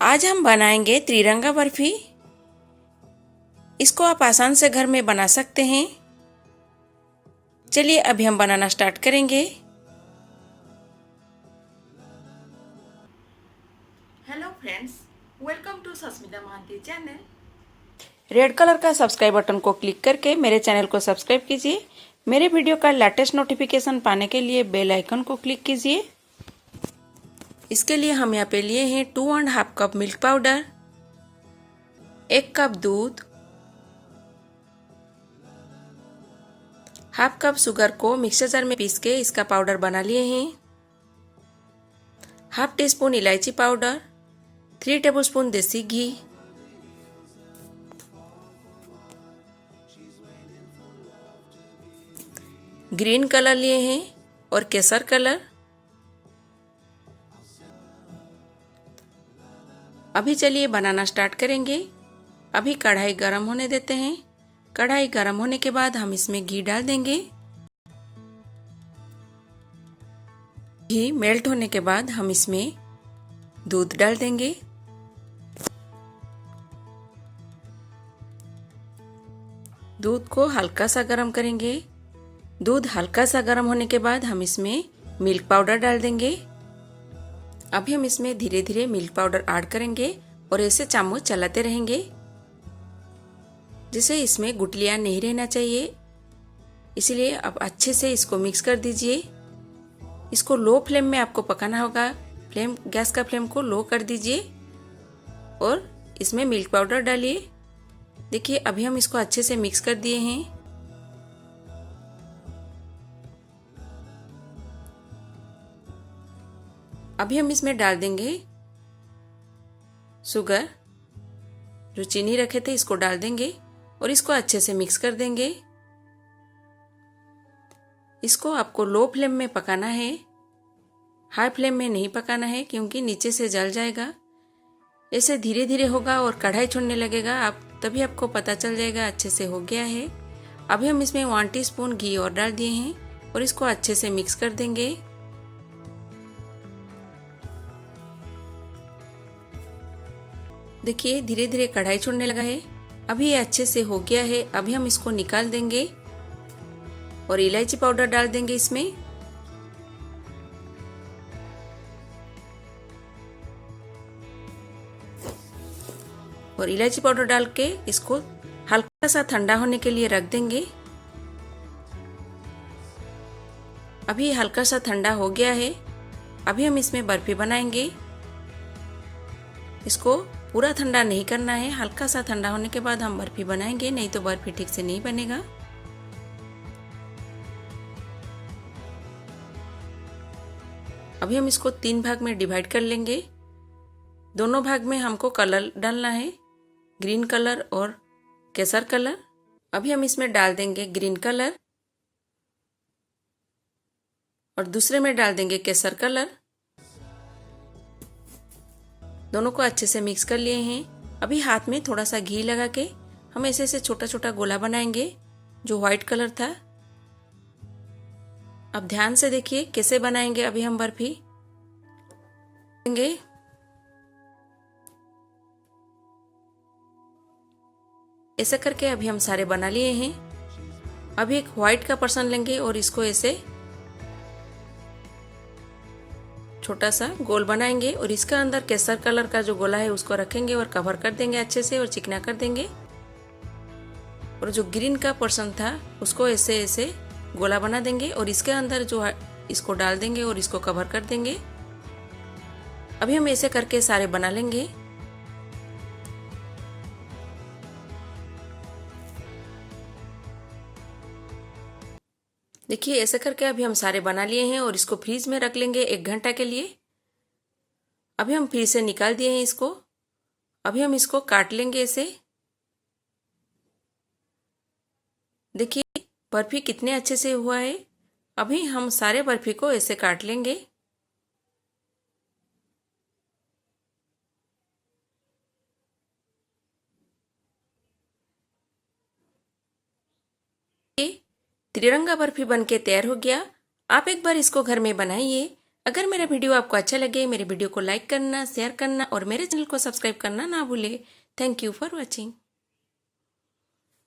आज हम बनाएंगे त्रिरंगा बर्फी। इसको आप आसान से घर में बना सकते हैं। चलिए अभी हम बनाना स्टार्ट करेंगे। Hello friends, welcome to Sasmita Mahanty channel. Red colour का सब्सक्राइब बटन को क्लिक करके मेरे चैनल को सब्सक्राइब कीजिए। मेरे वीडियो का लेटेस्ट नोटिफिकेशन पाने के लिए बेल आइकन को क्लिक कीजिए। इसके लिए हम यहाँ पे लिए हैं 2.5 कप मिल्क पाउडर, 1 कप दूध, हाफ कप शुगर को मिक्सर जार में पीस के इसका पाउडर बना लिए हैं, हाफ टी स्पून इलायची पाउडर, 3 टेबलस्पून देसी घी, ग्रीन कलर लिए हैं और केसर कलर। अभी चलिए बनाना स्टार्ट करेंगे। अभी कढ़ाई गरम होने देते हैं। कढ़ाई गरम होने के बाद हम इसमें घी डाल देंगे। घी मेल्ट होने के बाद हम इसमें दूध डाल देंगे। दूध को हल्का सा गरम करेंगे। दूध हल्का सा गरम होने के बाद हम इसमें मिल्क पाउडर डाल देंगे। अभी हम इसमें धीरे धीरे मिल्क पाउडर ऐड करेंगे और ऐसे चम्मच चलाते रहेंगे, जिसे इसमें गुठलियां नहीं रहना चाहिए। इसलिए अब अच्छे से इसको मिक्स कर दीजिए। इसको लो फ्लेम में आपको पकाना होगा। गैस का फ्लेम को लो कर दीजिए और इसमें मिल्क पाउडर डालिए। देखिए अभी हम इसको अच्छे से मिक्स कर दिए हैं। अभी हम इसमें डाल देंगे शुगर, जो चीनी रखे थे इसको डाल देंगे और इसको अच्छे से मिक्स कर देंगे। इसको आपको लो फ्लेम में पकाना है, हाई फ्लेम में नहीं पकाना है, क्योंकि नीचे से जल जाएगा। ऐसे धीरे धीरे होगा और कढ़ाई छोड़ने लगेगा, तभी आपको पता चल जाएगा अच्छे से हो गया है। अभी हम इसमें 1 टीस्पून घी और डाल दिए हैं और इसको अच्छे से मिक्स कर देंगे। देखिए धीरे धीरे कढ़ाई छोड़ने लगा है। अभी ये अच्छे से हो गया है। अभी हम इसको निकाल देंगे और इलायची पाउडर डाल देंगे इसमें। और इलायची पाउडर डाल के इसको हल्का सा ठंडा होने के लिए रख देंगे। अभी हल्का सा ठंडा हो गया है। अभी हम इसमें बर्फी बनाएंगे। इसको पूरा ठंडा नहीं करना है, हल्का सा ठंडा होने के बाद हम बर्फी बनाएंगे, नहीं तो बर्फी ठीक से नहीं बनेगा। अभी हम इसको 3 भाग में डिवाइड कर लेंगे। दोनों भाग में हमको कलर डालना है, ग्रीन कलर और केसर कलर। अभी हम इसमें डाल देंगे ग्रीन कलर और दूसरे में डाल देंगे केसर कलर। दोनों को अच्छे से मिक्स कर लिए हैं। अभी हाथ में थोड़ा सा घी लगा के हम ऐसे ऐसे छोटा छोटा गोला बनाएंगे, जो व्हाइट कलर था। अब ध्यान से देखिए कैसे बनाएंगे। अभी हम बर्फी देंगे। ऐसे करके अभी हम सारे बना लिए हैं। अभी एक व्हाइट का पर्सन लेंगे और इसको ऐसे छोटा सा गोल बनाएंगे और इसका अंदर केसर कलर का जो गोला है उसको रखेंगे और कवर कर देंगे अच्छे से और चिकना कर देंगे। और जो ग्रीन का पोर्शन था उसको ऐसे ऐसे गोला बना देंगे और इसके अंदर जो इसको डाल देंगे और इसको कवर कर देंगे। अभी हम ऐसे करके सारे बना लेंगे। देखिए ऐसे करके अभी हम सारे बना लिए हैं और इसको फ्रीज में रख लेंगे 1 घंटा के लिए। अभी हम फ्रीज से निकाल दिए हैं इसको। अभी हम इसको काट लेंगे ऐसे। देखिए बर्फी कितने अच्छे से हुआ है। अभी हम सारे बर्फी को ऐसे काट लेंगे। त्रिरंगा बर्फी बनके तैयार हो गया। आप एक बार इसको घर में बनाइए। अगर मेरा वीडियो आपको अच्छा लगे मेरे वीडियो को लाइक करना, शेयर करना और मेरे चैनल को सब्सक्राइब करना ना भूले। Thank you for watching.